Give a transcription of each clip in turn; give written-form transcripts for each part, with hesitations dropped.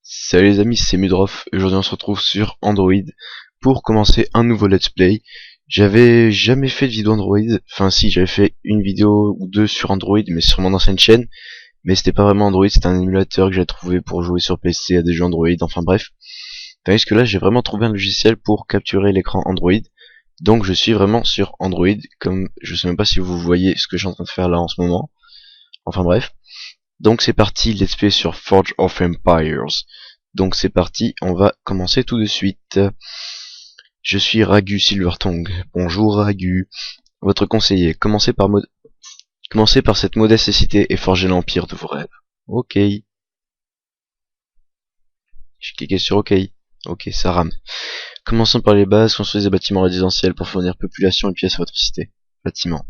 Salut les amis, c'est Mudrof et aujourd'hui on se retrouve sur Android pour commencer un nouveau let's play. J'avais jamais fait de vidéo Android, enfin si, j'avais fait une vidéo ou deux sur Android mais sur mon ancienne chaîne, mais c'était pas vraiment Android, c'était un émulateur que j'ai trouvé pour jouer sur PC à des jeux Android, enfin bref. Tandis que là j'ai vraiment trouvé un logiciel pour capturer l'écran Android, donc je suis vraiment sur Android, comme je sais même pas si vous voyez ce que je suis en train de faire là en ce moment, enfin bref. Donc c'est parti, let's play sur Forge of Empires. Donc c'est parti, on va commencer tout de suite. Je suis Ragu Silvertongue. Bonjour Ragu, votre conseiller. Commencez par cette modeste cité et forger l'empire de vos rêves. Ok. J'ai cliqué sur OK. Ok, ça rame. Commençons par les bases, construisez des bâtiments résidentiels pour fournir population et pièces à votre cité. Bâtiment.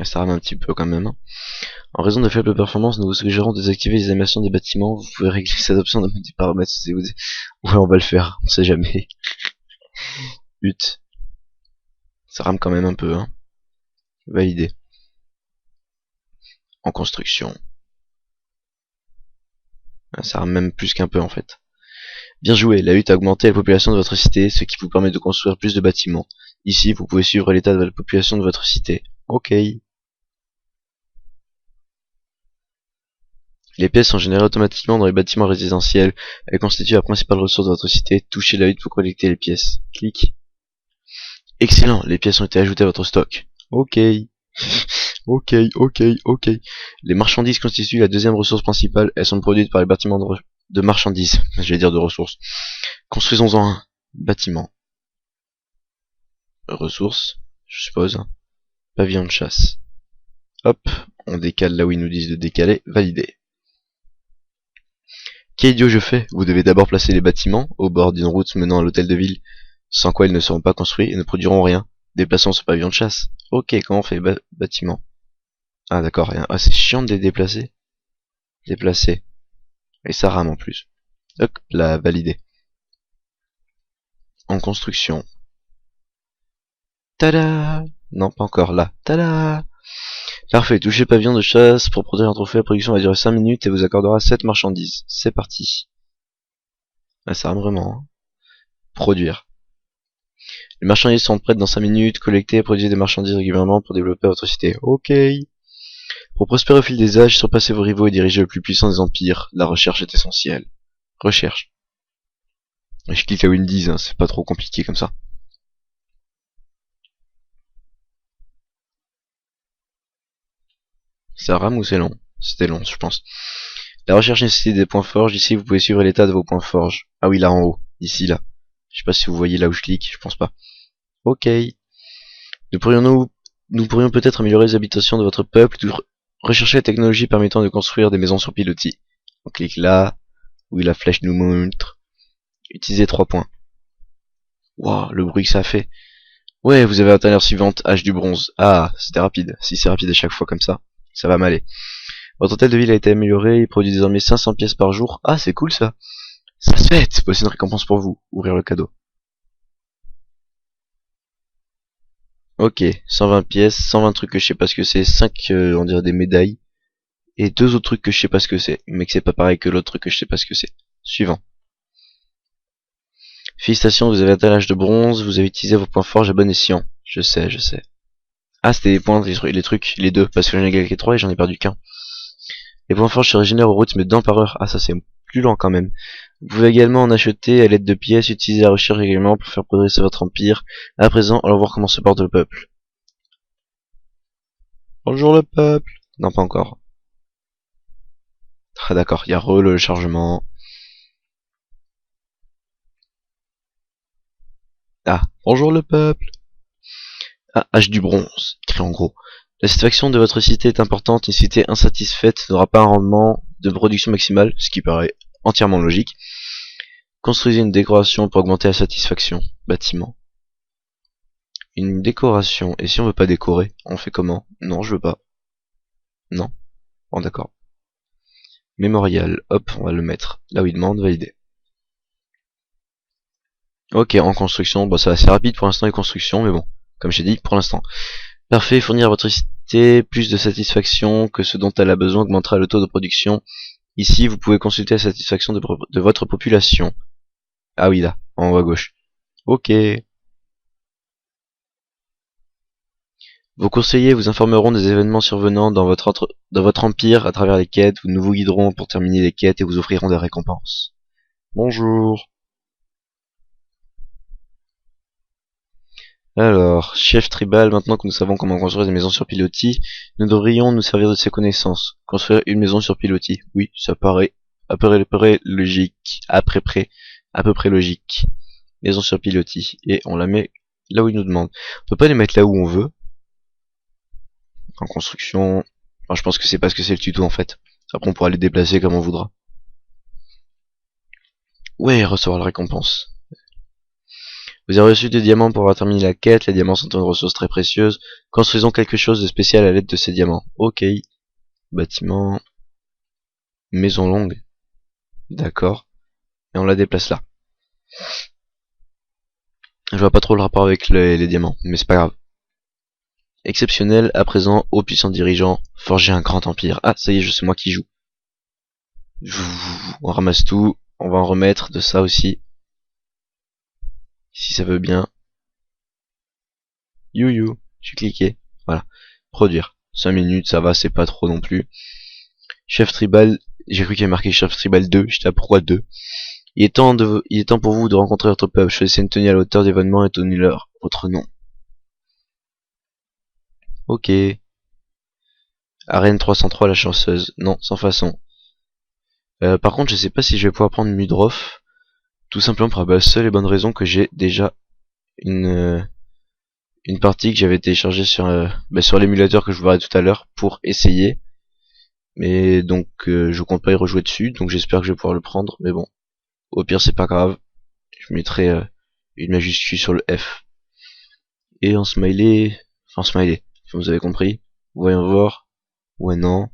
Ça rame un petit peu quand même. En raison de faibles performances, nous vous suggérons de désactiver les animations des bâtiments. Vous pouvez régler cette option dans des paramètres. Ouais, on va le faire, on sait jamais. But. Ça rame quand même un peu, hein. Validé. En construction. Ça rame même plus qu'un peu en fait. Bien joué, la hutte a augmenté la population de votre cité, ce qui vous permet de construire plus de bâtiments. Ici, vous pouvez suivre l'état de la population de votre cité. Ok. Les pièces sont générées automatiquement dans les bâtiments résidentiels. Elles constituent la principale ressource de votre cité. Touchez la hutte pour collecter les pièces. Clic. Excellent, les pièces ont été ajoutées à votre stock. Ok. Ok. Les marchandises constituent la deuxième ressource principale. Elles sont produites par les bâtiments de marchandises. Je vais dire de ressources. Construisons-en un. Bâtiment. Ressources, je suppose. Pavillon de chasse. Hop, on décale là où ils nous disent de décaler. Validé. Quel idiot je fais? Vous devez d'abord placer les bâtiments au bord d'une route menant à l'hôtel de ville, sans quoi ils ne seront pas construits et ne produiront rien. Déplaçons ce pavillon de chasse. Ok, comment on fait bâtiment? Ah d'accord, rien. Ah c'est chiant de les déplacer. Déplacer. Et ça rame en plus. Hop, là, validé. En construction. Tada! Non, pas encore, là. Tada! Parfait, touchez pavillon de chasse pour produire un trophée. La production va durer 5 minutes et vous accordera 7 marchandises. C'est parti. Ah, ça rame vraiment, hein. Produire. Les marchandises sont prêtes dans 5 minutes. Collectez et produisez des marchandises régulièrement pour développer votre cité. Ok. Pour prospérer au fil des âges, surpasser vos rivaux et diriger le plus puissant des empires, la recherche est essentielle. Recherche. Et je clique à Windows, hein, c'est pas trop compliqué comme ça. Ça rame ou c'est long? C'était long, je pense. La recherche nécessite des points forges. Ici, vous pouvez suivre l'état de vos points forges. Ah oui, là en haut. Ici, là. Je sais pas si vous voyez là où je clique, je pense pas. Ok. Nous pourrions peut-être améliorer les habitations de votre peuple. Rechercher la technologie permettant de construire des maisons sur pilotis. On clique là, où la flèche nous montre. Utilisez 3 points. Waouh, le bruit que ça a fait. Ouais, vous avez atteint l'heure suivante, âge du bronze. Ah, c'était rapide. Si c'est rapide à chaque fois comme ça va m'aller. Votre hôtel de ville a été amélioré, il produit désormais 500 pièces par jour. Ah, c'est cool ça. Ça se fait. Voici une récompense pour vous. Ouvrir le cadeau. Ok, 120 pièces, 120 trucs que je sais pas ce que c'est, 5 on dirait des médailles, et 2 autres trucs que je sais pas ce que c'est, mais que c'est pas pareil que l'autre truc que je sais pas ce que c'est. Suivant. Félicitations, vous avez atteint l'âge de bronze, vous avez utilisé vos points forts à bon escient. Je sais. Ah, c'était les points, les trucs, les deux, parce que j'en ai gagné 3 et j'en ai perdu qu'un. Les points forts se régénèrent au rythme d'un par heure. Ah, ça c'est plus lent quand même. Vous pouvez également en acheter à l'aide de pièces, utiliser la recherche également pour faire progresser votre empire. À présent, allons voir comment se porte le peuple. Bonjour le peuple. Non, pas encore. Ah d'accord, il y a le chargement. Ah, bonjour le peuple. Ah, âge du bronze, écrit en gros. La satisfaction de votre cité est importante, une cité insatisfaite n'aura pas un rendement de production maximale, ce qui paraît entièrement logique. Construisez une décoration pour augmenter la satisfaction. Bâtiment. Une décoration, et si on veut pas décorer, on fait comment? Non, je veux pas. Non. Bon d'accord. Mémorial, hop, on va le mettre. Là où il demande, valider. Ok, en construction, bon ça va assez rapide pour l'instant les constructions, mais bon, comme j'ai dit, pour l'instant. Parfait, fournir à votre cité plus de satisfaction que ce dont elle a besoin augmentera le taux de production. Ici, vous pouvez consulter la satisfaction de votre population. Ah oui, là, en haut à gauche. Ok. Vos conseillers vous informeront des événements survenant dans votre empire à travers les quêtes, nous vous guideront pour terminer les quêtes et vous offriront des récompenses. Bonjour. Alors, chef tribal, maintenant que nous savons comment construire des maisons sur pilotis, nous devrions nous servir de ces connaissances. Construire une maison sur pilotis. Oui, ça paraît à peu près logique. À peu près logique. Maison sur pilotis. Et on la met là où il nous demande. On peut pas les mettre là où on veut. En construction. Enfin, je pense que c'est parce que c'est le tuto en fait. Après on pourra les déplacer comme on voudra. Ouais, recevoir la récompense. Vous avez reçu des diamants pour avoir terminé la quête. Les diamants sont une ressource très précieuse. Construisons quelque chose de spécial à l'aide de ces diamants. Ok. Bâtiment. Maison longue. D'accord. Et on la déplace là. Je vois pas trop le rapport avec les diamants, mais c'est pas grave. Exceptionnel, à présent, ô puissant dirigeant, forger un grand empire. Ah, ça y est, c'est moi qui joue. On ramasse tout. On va en remettre de ça aussi. Si ça veut bien. You, j'ai cliqué. Voilà. Produire. 5 minutes, ça va, c'est pas trop non plus. Chef tribal, j'ai cru qu'il y avait marqué chef tribal 2, j'étais à pourquoi 2. Il est temps pour vous de rencontrer votre peuple. Choisissez une tenue à la hauteur d'événements et donnez-leur votre nom. Ok. Arène 303, la chanceuse. Non, sans façon. Par contre, je sais pas si je vais pouvoir prendre Mudroff. Tout simplement pour la seule et bonne raison que j'ai déjà une partie que j'avais téléchargée sur l'émulateur que je vous verrai tout à l'heure pour essayer. Mais donc je compte pas y rejouer dessus, donc j'espère que je vais pouvoir le prendre. Mais bon, au pire c'est pas grave. Je mettrai une majuscule sur le F. Et en smiley, vous avez compris. Voyons voir. Ouais, non.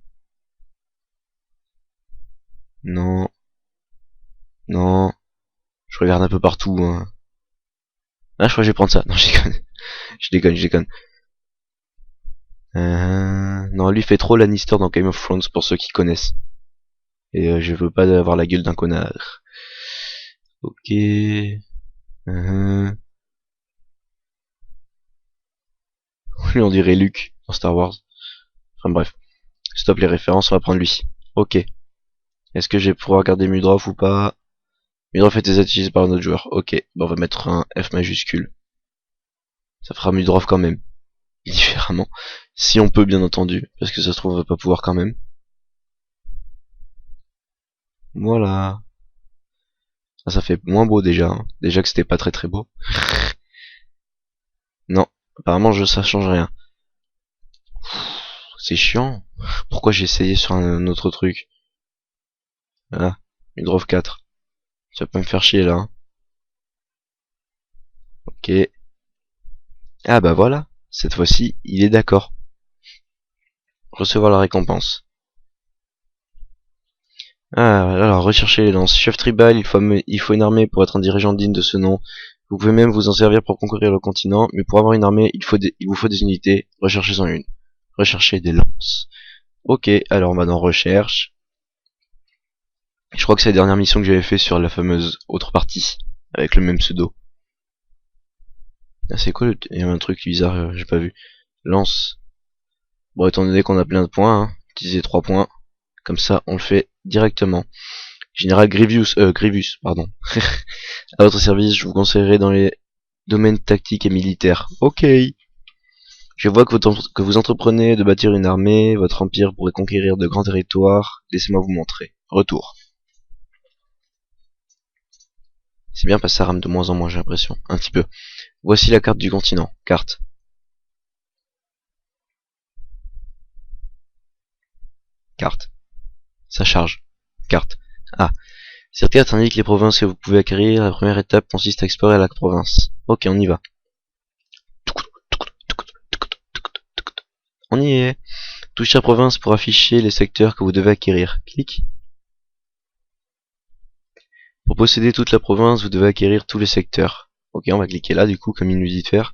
Non. Non. Je regarde un peu partout. Hein. Ah, je crois que je vais prendre ça. Non, je déconne. Je déconne. Non, lui fait trop Lannister dans Game of Thrones pour ceux qui connaissent. Et je veux pas avoir la gueule d'un connard. Ok. Lui on dirait Luke dans Star Wars. Enfin bref. Stop les références, on va prendre lui. Ok. Est-ce que je vais pouvoir garder Mudroff ou pas? Mudroff est utilisé par un autre joueur. Ok. Bon, on va mettre un F majuscule. Ça fera Mudroff quand même. Différemment. Si on peut bien entendu. Parce que ça se trouve on va pas pouvoir quand même. Voilà. Ah, ça fait moins beau déjà. Hein. Déjà que c'était pas très beau. Non. Apparemment ça change rien. C'est chiant. Pourquoi j'ai essayé sur un autre truc? Ah. Mudroff 4. Ça peut me faire chier là. Hein. Ok. Ah bah voilà. Cette fois-ci, il est d'accord. Recevoir la récompense. Ah, alors, rechercher les lances. Chef tribal, il faut une armée pour être un dirigeant digne de ce nom. Vous pouvez même vous en servir pour conquérir le continent, mais pour avoir une armée, il vous faut des unités. Recherchez-en une. Recherchez des lances. Ok, alors on va dans recherche. Je crois que c'est la dernière mission que j'avais fait sur la fameuse autre partie, avec le même pseudo. Ah, c'est quoi il y a un truc bizarre, j'ai pas vu. Lance. Bon, étant donné qu'on a plein de points, hein, utiliser 3 points. Comme ça, on le fait directement. Général Grievous, pardon. À votre service, je vous conseillerai dans les domaines tactiques et militaires. Ok. Je vois que vous entreprenez de bâtir une armée, votre empire pourrait conquérir de grands territoires. Laissez-moi vous montrer. Retour. C'est bien parce que ça rame de moins en moins, j'ai l'impression. Un petit peu. Voici la carte du continent. Carte. Carte. Ça charge. Carte. Ah. Cette carte indique les provinces que vous pouvez acquérir. La première étape consiste à explorer la province. Ok, on y va. On y est. Touchez la province pour afficher les secteurs que vous devez acquérir. Clique. Pour posséder toute la province, vous devez acquérir tous les secteurs. Ok, on va cliquer là, du coup, comme il nous dit de faire.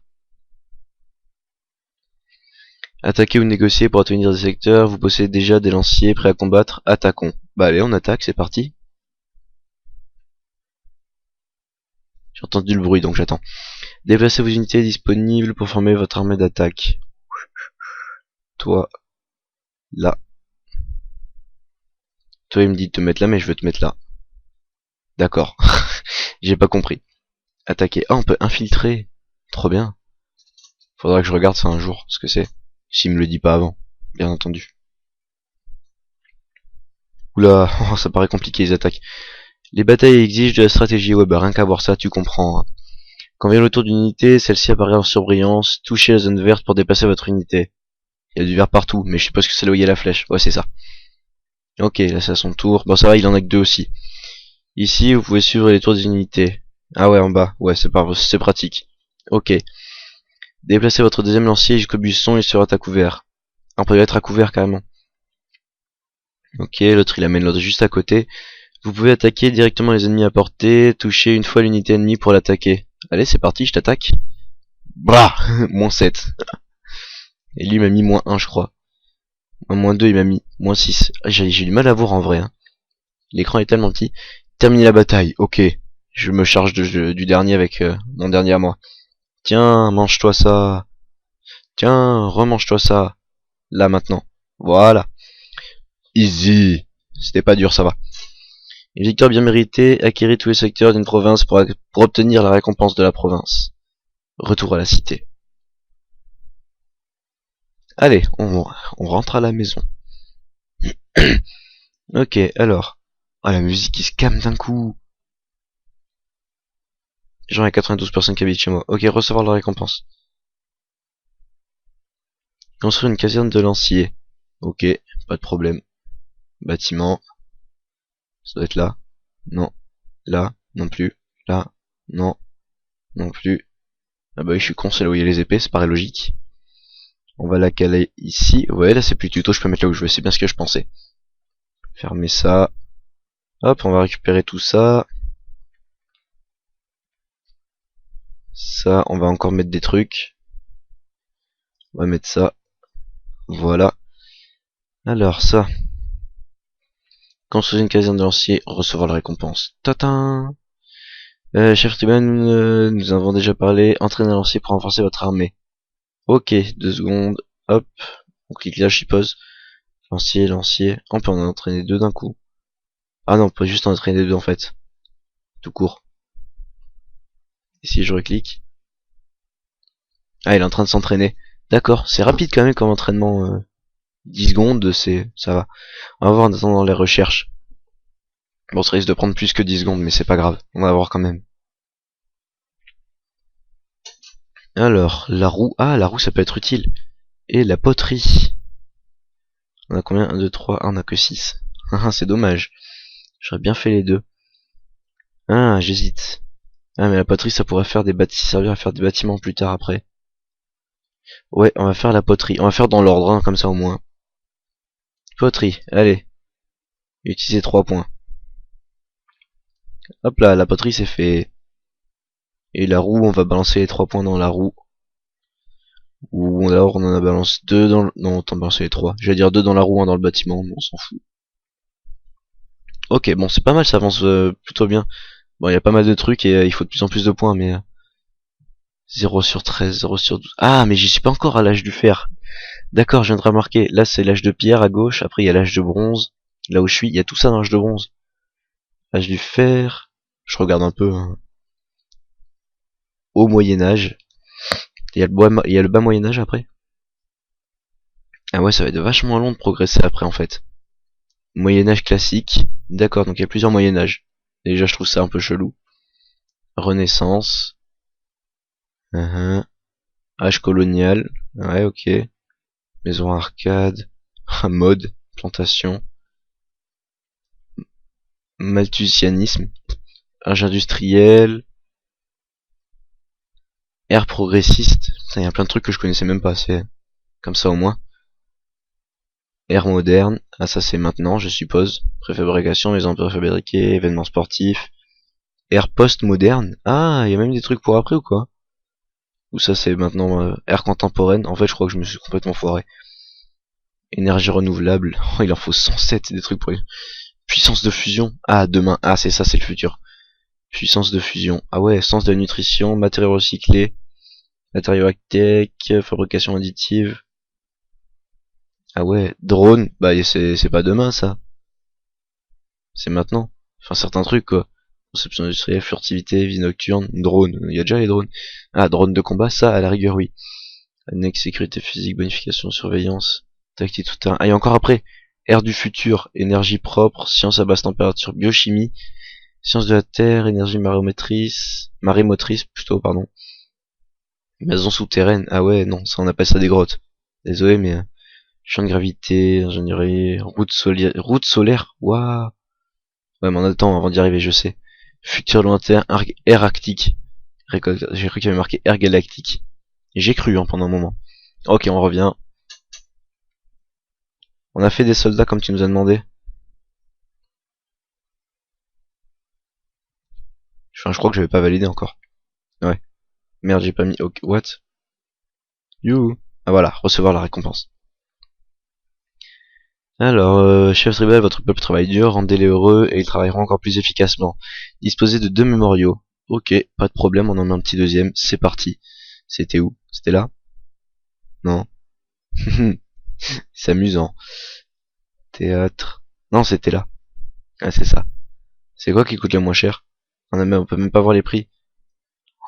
Attaquer ou négocier pour obtenir des secteurs. Vous possédez déjà des lanciers prêts à combattre. Attaquons. Bah allez, on attaque, c'est parti. J'ai entendu le bruit, donc j'attends. Déplacez vos unités disponibles pour former votre armée d'attaque. Toi, là. Toi, il me dit de te mettre là, mais je veux te mettre là. D'accord. J'ai pas compris. Attaquer. Ah, on peut infiltrer. Trop bien. Faudra que je regarde ça un jour, ce que c'est. S'il me le dit pas avant, bien entendu. Oula, oh, ça paraît compliqué les attaques. Les batailles exigent de la stratégie, ouais bah rien qu'à voir ça, tu comprends. Hein. Quand vient le tour d'une unité, celle-ci apparaît en surbrillance, touchez la zone verte pour déplacer votre unité. Il y a du vert partout, mais je suppose que c'est là où il y a la flèche. Ouais, c'est ça. Ok, là c'est à son tour. Bon, ça va, il en a que deux aussi. Ici, vous pouvez suivre les tours des unités. Ah ouais, en bas. Ouais, c'est pratique. Ok. Déplacez votre deuxième lancier jusqu'au buisson, il sera à couvert. Ah, on peut être à couvert carrément. Ok, l'autre il amène l'autre juste à côté. Vous pouvez attaquer directement les ennemis à portée, toucher une fois l'unité ennemie pour l'attaquer. Allez, c'est parti, je t'attaque. Bah moins 7. Et lui il m'a mis moins 1 je crois. Moins 2 il m'a mis moins 6. Ah, j'ai du mal à voir en vrai. Hein. L'écran est tellement petit. Terminer la bataille, ok. Je me charge du dernier avec mon dernier à moi. Tiens, mange-toi ça. Tiens, remange-toi ça. Là maintenant. Voilà. Easy. C'était pas dur, ça va. Une victoire bien méritée, acquérir tous les secteurs d'une province pour obtenir la récompense de la province. Retour à la cité. Allez, on rentre à la maison. Ok, alors. Ah, la musique qui se calme d'un coup. Genre, il y a 92 personnes qui habitent chez moi. Ok, recevoir la récompense. Construire une caserne de lanciers. Ok, pas de problème. Bâtiment. Ça doit être là. Non. Là. Non plus. Là. Non. Non plus. Ah bah oui, je suis con, c'est là où il y a les épées, ça paraît logique. On va la caler ici. Ouais, là c'est plus tuto, je peux mettre là où je veux, c'est bien ce que je pensais. Fermer ça. Hop, on va récupérer tout ça. Ça, on va encore mettre des trucs. On va mettre ça. Voilà. Alors, ça. Construire une caserne de lanciers, recevoir la récompense. Tatin. Chef Tuban, nous avons déjà parlé. Entraîner un lancier pour renforcer votre armée. Ok, 2 secondes. Hop. On clique là, je suppose. Lancier, lancier. On peut en entraîner 2 d'un coup. Ah non, on peut juste en entraîner 2 en fait. Tout court. Et si je reclique. Ah, il est en train de s'entraîner. D'accord, c'est rapide quand même comme entraînement. 10 secondes, ça va. On va voir en attendant les recherches. Bon, ça risque de prendre plus que 10 secondes, mais c'est pas grave. On va voir quand même. Alors, la roue. Ah, la roue, ça peut être utile. Et la poterie. On a combien? 1, 2, 3. Ah, on a que 6. Ah, c'est dommage. J'aurais bien fait les deux. Ah, j'hésite. Ah, mais la poterie, ça pourrait faire servir à faire des bâtiments plus tard après. Ouais, on va faire la poterie. On va faire dans l'ordre, hein, comme ça au moins. Poterie, allez. Utiliser 3 points. Hop là, la poterie c'est fait. Et la roue, on va balancer les 3 points dans la roue. Ou alors on en a balancé 2 dans le... Non, autant balancer les 3. J'allais dire 2 dans la roue, 1 dans le bâtiment, mais on s'en fout. Ok, bon, c'est pas mal, ça avance plutôt bien. Bon, il y a pas mal de trucs et il faut de plus en plus de points, mais... 0 sur 13, 0 sur 12... Ah, mais j'y suis pas encore à l'âge du fer. D'accord, je viens de remarquer. Là, c'est l'âge de pierre à gauche. Après, il y a l'âge de bronze. Là où je suis, il y a tout ça dans l'âge de bronze. L'âge du fer... Je regarde un peu. Hein. Au Moyen-Âge. Il y a le bas Moyen-Âge après. Ah ouais, ça va être vachement long de progresser après en fait. Moyen-Âge classique. D'accord, donc il y a plusieurs Moyen-Âge. Déjà, je trouve ça un peu chelou. Renaissance. Âge colonial. Ouais, ok. Maison arcade. Mode. Plantation. Malthusianisme. Âge industriel. Ère progressiste. Putain, il y a plein de trucs que je connaissais même pas. C'est comme ça au moins. Ère moderne. Ah, ça c'est maintenant, je suppose. Préfabrication, maison préfabriquée, événements sportifs. Ère post-moderne. Ah, il y a même des trucs pour après ou quoi? Ou ça c'est maintenant ère contemporaine. En fait je crois que je me suis complètement foiré. Énergie renouvelable. Oh, il en faut 107 des trucs pour les... Puissance de fusion. Ah demain. Ah c'est ça, c'est le futur. Puissance de fusion. Ah ouais, sens de la nutrition, matériaux recyclés, matériaux high-tech, fabrication additive. Ah ouais, drone. Bah c'est pas demain ça. C'est maintenant. Enfin certains trucs quoi. Conception industrielle, furtivité, vie nocturne, drone. Il y a déjà les drones. Ah, drone de combat, ça à la rigueur oui. Annexe sécurité physique, bonification, surveillance, tactique tout terrain. Ah, et encore après, air du futur, énergie propre, science à basse température, biochimie, science de la terre, énergie marémotrice plutôt, pardon. Maison souterraine. Ah ouais, non, ça on appelle ça des grottes. Désolé, mais champ de gravité, ingénierie, route solaire. Waouh. Ouais, mais en attendant, avant d'y arriver, je sais. Futur lointain, air arctique. J'ai cru qu'il y avait marqué air galactique. J'ai cru hein, pendant un moment. Ok, on revient. On a fait des soldats comme tu nous as demandé. Enfin, je crois que j'avais pas validé encore. Ouais. Merde, j'ai pas mis. Ok, what? You. Ah voilà, recevoir la récompense. Alors, chef tribal, votre peuple travaille dur, rendez-les heureux et ils travailleront encore plus efficacement. Disposez de 2 mémoriaux. Ok, pas de problème, on en met un petit deuxième. C'est parti. C'était où? C'était là? Non. C'est amusant. Théâtre. Non, c'était là. Ah, c'est ça. C'est quoi qui coûte le moins cher? On peut même pas voir les prix.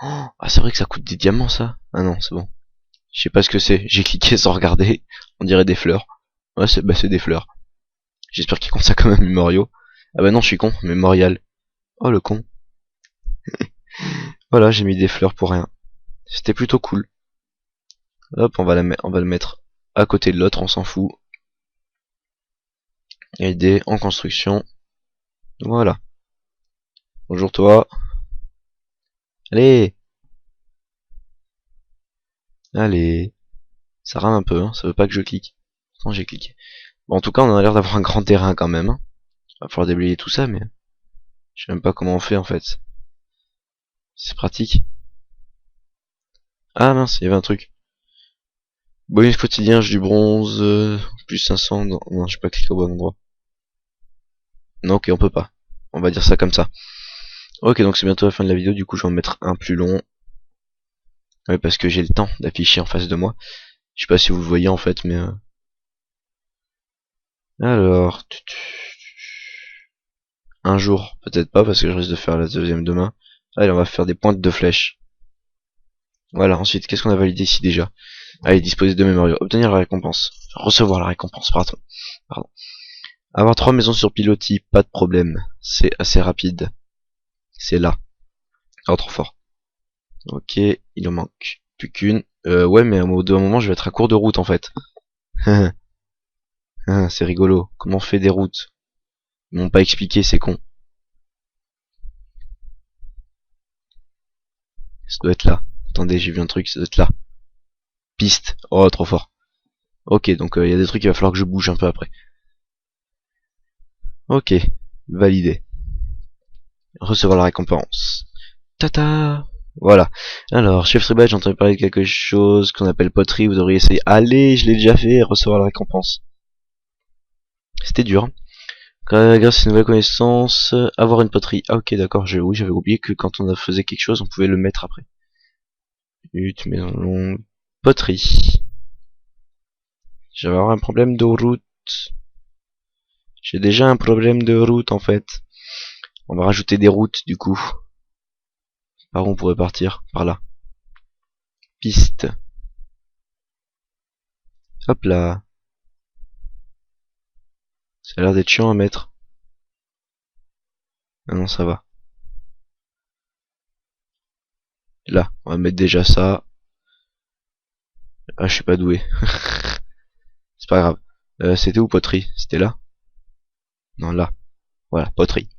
Oh, ah, c'est vrai que ça coûte des diamants, ça. Ah non, c'est bon. Je sais pas ce que c'est. J'ai cliqué sans regarder. On dirait des fleurs. Ouais, c'est des fleurs. J'espère qu'ils comptent ça comme un mémorial. Ah bah non, je suis con. Mémorial. Oh le con. Voilà, j'ai mis des fleurs pour rien. C'était plutôt cool. Hop, on va le mettre à côté de l'autre, on s'en fout. Aider en construction. Voilà. Bonjour toi. Allez. Allez. Ça rame un peu, hein. Ça veut pas que je clique. Non, j'ai cliqué. Bon, en tout cas, on a l'air d'avoir un grand terrain quand même. Hein. Va falloir déblayer tout ça, mais je sais même pas comment on fait en fait. C'est pratique. Ah mince, il y avait un truc. Bonus quotidien, j'ai du bronze, plus 500. Non, non, j'ai pas cliqué au bon endroit. Non, ok, on peut pas. On va dire ça comme ça. Ok, donc c'est bientôt la fin de la vidéo, du coup je vais en mettre un plus long. Ouais, parce que j'ai le temps d'afficher en face de moi. Je sais pas si vous le voyez en fait, mais... Alors... Un jour, peut-être pas, parce que je risque de faire la deuxième demain. Allez, on va faire des pointes de flèches. Voilà, ensuite, qu'est-ce qu'on a validé ici déjà? Allez, disposer de mémoriaux. Obtenir la récompense. Recevoir la récompense, pardon. Avoir 3 maisons sur pilotis, pas de problème. C'est assez rapide. C'est là. Oh, trop fort. Ok, il en manque plus qu'une. Ouais, mais au bout d'un moment, je vais être à court de route, en fait. C'est rigolo. Comment on fait des routes? Ils m'ont pas expliqué, c'est con. Ça doit être là. Attendez, j'ai vu un truc, ça doit être là. Piste. Oh, trop fort. Ok, donc il y a des trucs, il va falloir que je bouge un peu après. Ok, validé. Recevoir la récompense. Tata. Voilà. Alors, chef tribal, j'ai entendu parler de quelque chose qu'on appelle poterie, vous devriez essayer. Allez, je l'ai déjà fait, recevoir la récompense. C'était dur. Hein. Grâce à une nouvelle connaissance, avoir une poterie. Ah ok, d'accord, oui, j'avais oublié que quand on faisait quelque chose, on pouvait le mettre après. Hutte, maison longue, poterie. Je vais avoir un problème de route. J'ai déjà un problème de route en fait. On va rajouter des routes du coup. Par où on pourrait partir? Par là. Piste. Hop là. Ça a l'air d'être chiant à mettre. Ah non, ça va. Là, on va mettre déjà ça. Ah, je suis pas doué. C'est pas grave. C'était où poterie? C'était là? Non, là. Voilà, poterie.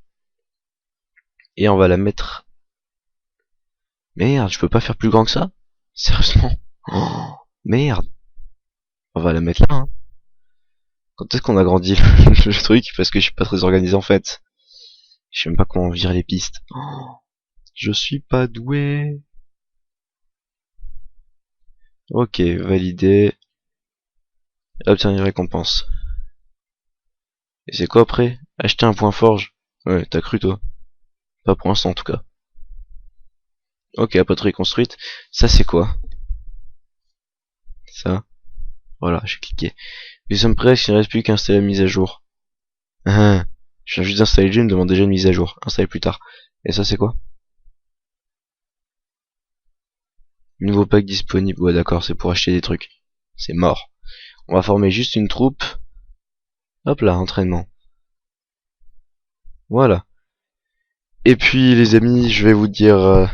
Et on va la mettre... Merde, je peux pas faire plus grand que ça? Sérieusement? Oh, merde. On va la mettre là, hein. Quand est-ce qu'on a grandi le truc? Parce que je suis pas très organisé en fait. Je sais même pas comment virer les pistes. Oh, je suis pas doué. Ok, validé. Obtenir récompense. Et c'est quoi après? Acheter un point forge. Ouais, t'as cru toi. Pas pour l'instant en tout cas. Ok, poterie construite. Ça c'est quoi? Ça. Voilà, j'ai cliqué. Nous sommes prêts, il ne reste plus qu'à installer la mise à jour. Ah, je viens juste d'installer le jeu, il me demande déjà une mise à jour. Installer plus tard. Et ça c'est quoi? Nouveau pack disponible. Ouais d'accord, c'est pour acheter des trucs. C'est mort. On va former juste une troupe. Hop là, entraînement. Voilà. Et puis les amis, je vais vous dire,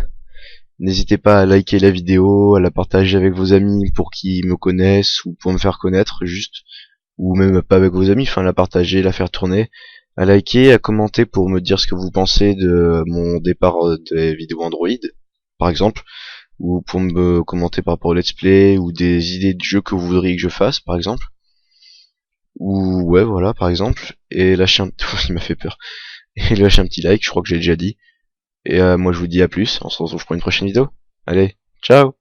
n'hésitez pas à liker la vidéo, à la partager avec vos amis pour qu'ils me connaissent ou pour me faire connaître juste, ou même pas avec vos amis, enfin la partager, la faire tourner, à liker, à commenter pour me dire ce que vous pensez de mon départ des vidéos Android, par exemple, ou pour me commenter par rapport au let's play, ou des idées de jeux que vous voudriez que je fasse, par exemple, ou ouais voilà par exemple, et lâcher un... il m'a fait peur, et lâcher un petit like, je crois que j'ai déjà dit. Et moi je vous dis à plus, on se retrouve pour une prochaine vidéo. Allez, ciao!